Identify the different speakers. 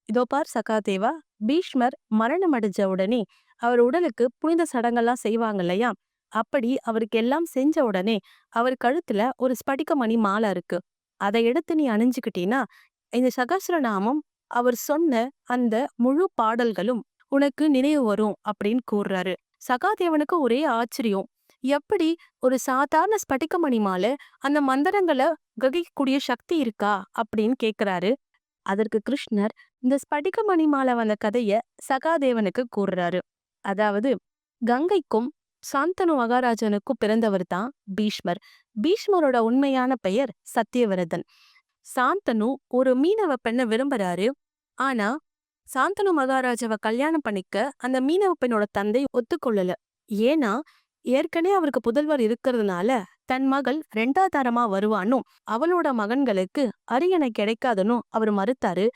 Speaker 1: இதோ பார் சகாதேவா, பீஷ்மர் மரணம் அடைஞ்ச உடனே அவர் உடலுக்கு புனித சடங்கெல்லாம் செய்வாங்க இல்லையா? அப்படி அவருக்கு எல்லாம் செஞ்ச உடனே அவர் கழுத்துல ஒரு ஸ்படிக மணி மாலை இருக்கு. அதை எடுத்து நீ அணிஞ்சுக்கிட்டீன்னா இந்த சகஸ்ரநாமம் அவர் சொன்ன அந்த முழு பாடல்களும் உனக்கு நினைவு வரும் அப்படின்னு கூறுறாரு. சகாதேவனுக்கு ஒரே ஆச்சரியம். எப்படி ஒரு சாதாரண ஸ்படிக மணி மாலை அந்த மந்திரங்களை கிரகிக்கக்கூடிய சக்தி இருக்கா அப்படின்னு கேக்குறாரு. அதற்கு கிருஷ்ணர் இந்த ஸ்படிகமணி மாலை வந்த கதைய சகாதேவனுக்கு கூறுறாரு. அதாவது கங்கைக்கும் சாந்தனு மகாராஜனுக்கும் பிறந்தவர் தான் பீஷ்மர். பீஷ்மரோட உண்மையான பெயர் சத்தியவிரதன். சாந்தனு ஒரு மீனவ பெண்ணை விரும்புறாரு. ஆனா சாந்தனு மகாராஜாவை கல்யாணம் பண்ணிக்க அந்த மீனவ பெண்ணோட தந்தை ஒத்துக்கொள்ளல. ஏன்னா ஏற்கனவே அவருக்கு புதல்வர் இருக்கிறதுனால தன் மகள் ரெண்டாதாரமா வருவானும் அவளோட மகன்களுக்கு அரியணை கிடைக்காதுன்னு அவர் மறுத்தாரு.